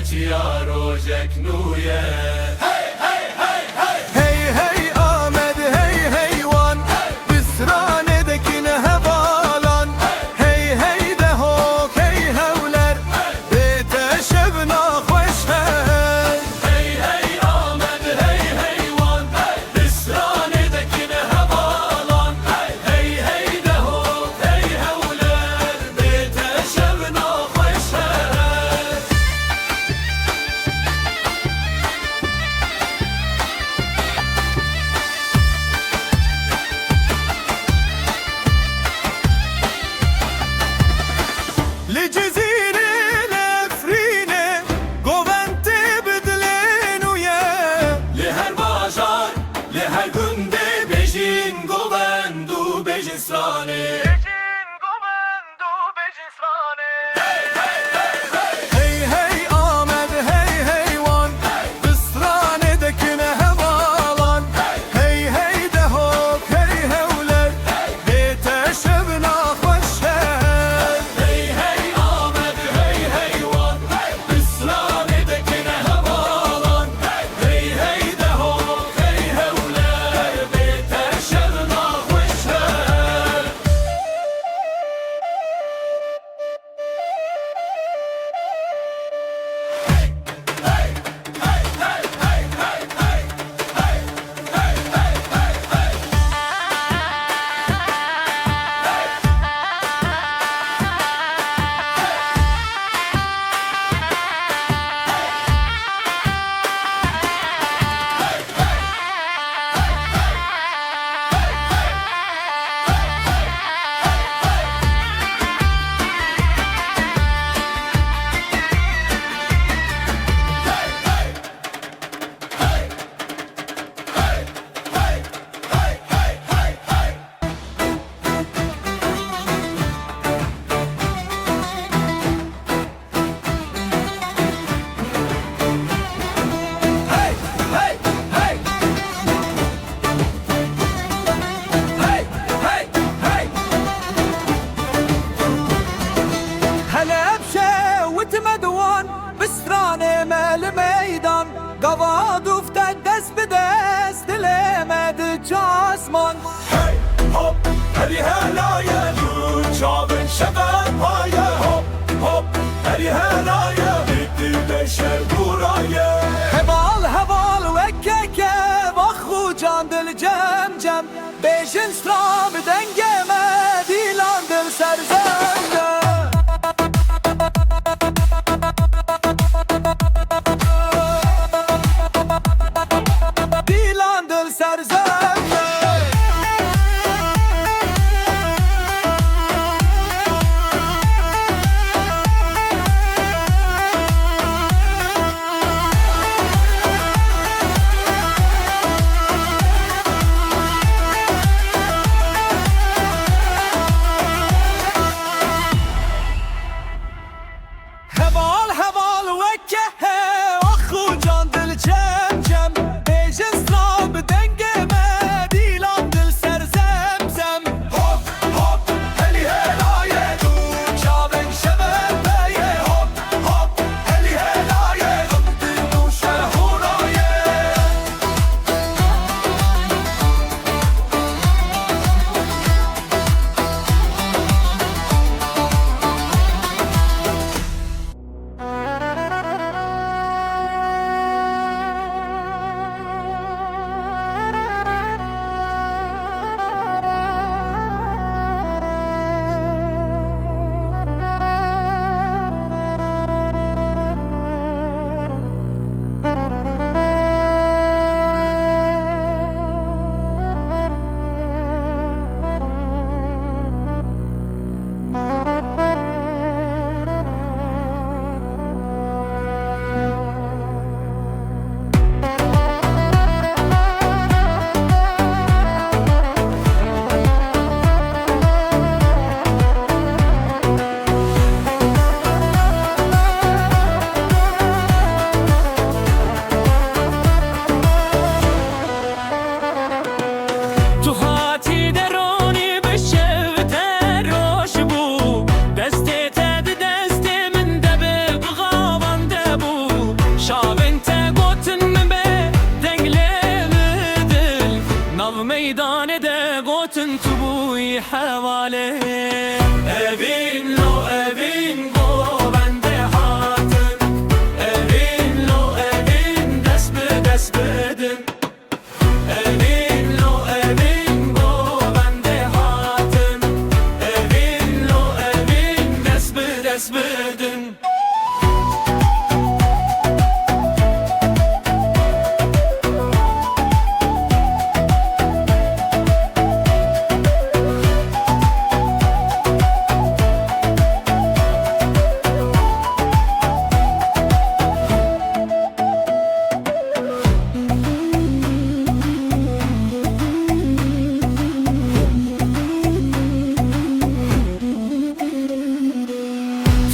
بچیا روزک نویه Hey hey Ahmet hey heyvan Visranedekine hevalan Hey hey de hok hey hevler Bete şevna hoşher Hey hey Ahmet hey heyvan Visranedekine hevalan Hey hey de hok hey hevler Bete şevna hoşher لجزيرة الأفرينة قوانت بدلين ويا لهر باجار لهر günde bejin govendu bejisrane Hey hey Ahmet hey heyvan Visranedekine hevalan Hey hey de hok hey hevler Bete şevna hoşher Hey hey Ahmet hey heyvan Visranedekine hevalan Hey hey de hok hey hevler Beter şevna hoşher Hey hey hey Hey hey hey هلا بشاوت مدوان بسترانه مال ميدان قواد وفتك دست بدست لمد جاسمان Hey hop hadi helaya Çavın şefer paya Hop hop hadi helaya Bitti beşer buraya هبال هبال وككه واخو جان دل جم جم بيجن سترام دنگمه دیلان دل سرزنده دیلان دل سرزنده حواله evin lo evin go bende hatın evin lo evin desbedin evin lo evin go bende hatın evin lo evin desbedin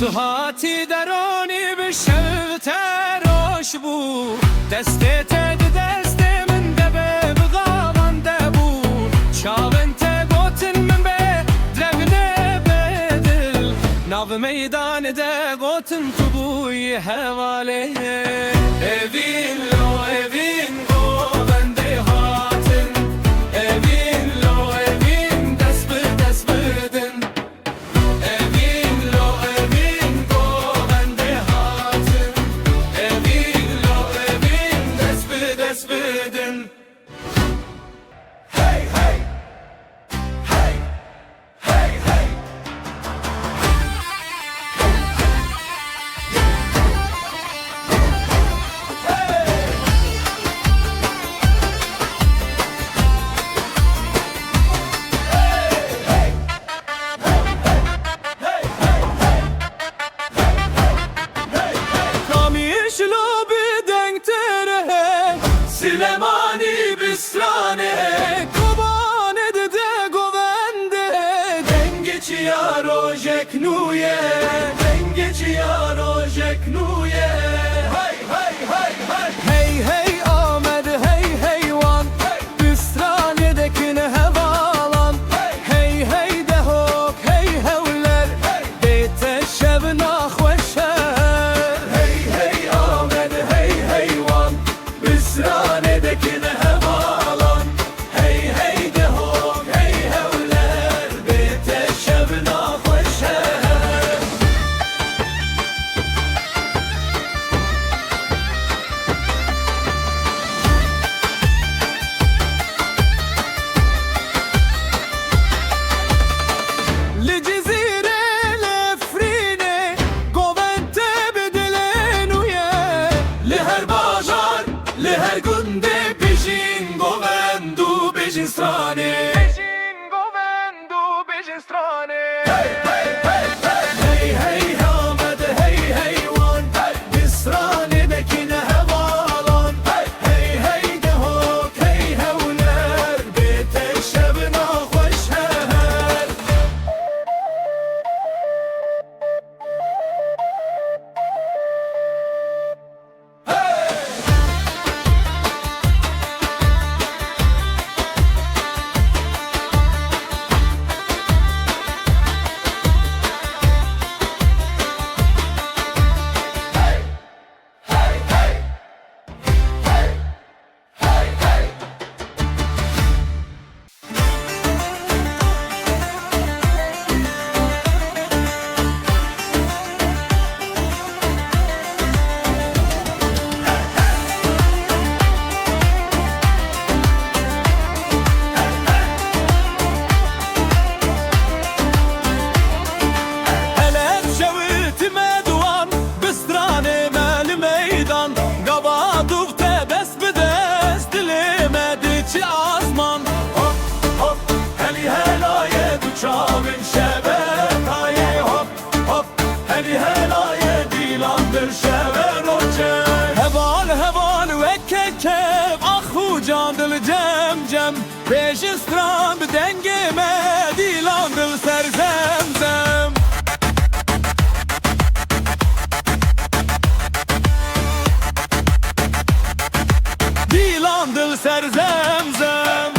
Tuhati deroni bir şevter hoş bu Destet edi destemin de be bıgaman de bu Çavın te gotin min be drevne bedil Nav meydanı de gotin tubuyi hevale Evin lo evin go bende hatın Evin lo evin desbedin Evin lo evin go bende hatın Evin lo evin desbedin Hey hey Hey Hey hey Kamişlo bir denktere Silemani bistrane Kobane de govende Dengeci yaro jeknuye Dengeci yaro jeknuye Hey hey hey hey Hey hey Ahmet hey hey wan Bistranedekine hevalan Hey hey de hok hey hevler Bete şevna hoşer Hey hey Ahmet hey hey wan Bistranedekine hevalan Hey hey de hok hey hevler Bete şevna hoşer لجزيرة لفرينة قوانت بدلانويا لهر بازار لهر قندة بيجين قواندو بيجين ستراني بيجين قواندو بيجين ستراني هاي هاي هاي هاي هاي هامد هاي هاي وان بستراني دكينا هوالان هاي هاي دهوك هاي هولر بيت الشبنا خوشهر Çavin şebekaye hop hop Heli helaye dilandır şever ocak Heval heval ve kekev Ahu candıl cem cem Beşin stram dengeme Dilandır serzemzem Dilandır serzemzem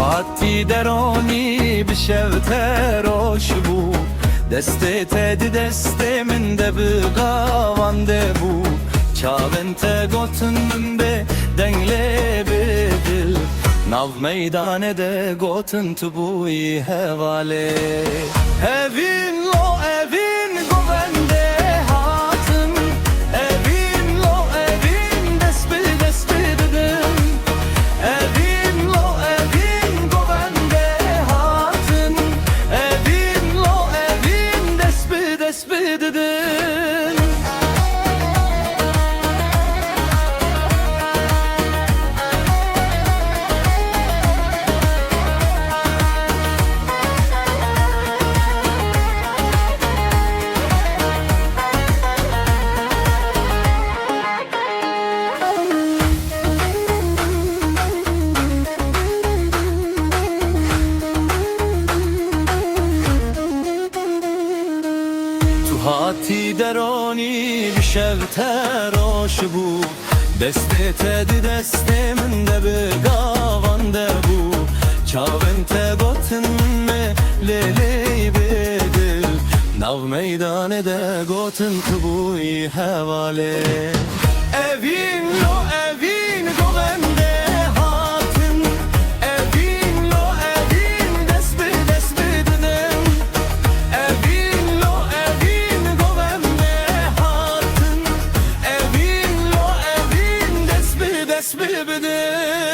هاتی درانی بشوته روش بو دسته تدی دسته من ده بگاوانده بو چاون te gotun be dengle bedil Nav meydane de gotun tu bu hevale Evin lo evin govende hatın Evin lo evin despi despi dedim Evin lo evin govende hatın Evin lo evin despi despi dedim هاتی درانی بشوته روش بو دسته تدی دسته من ده بگاوانده بو چاون te gotun me leli bedil Nav meydane de gotun tu bu hevale Evin lo evin govende hatın Evin lo evin despi despi dedim Evin lo evin govende hatın Evin lo evin despi despi dedim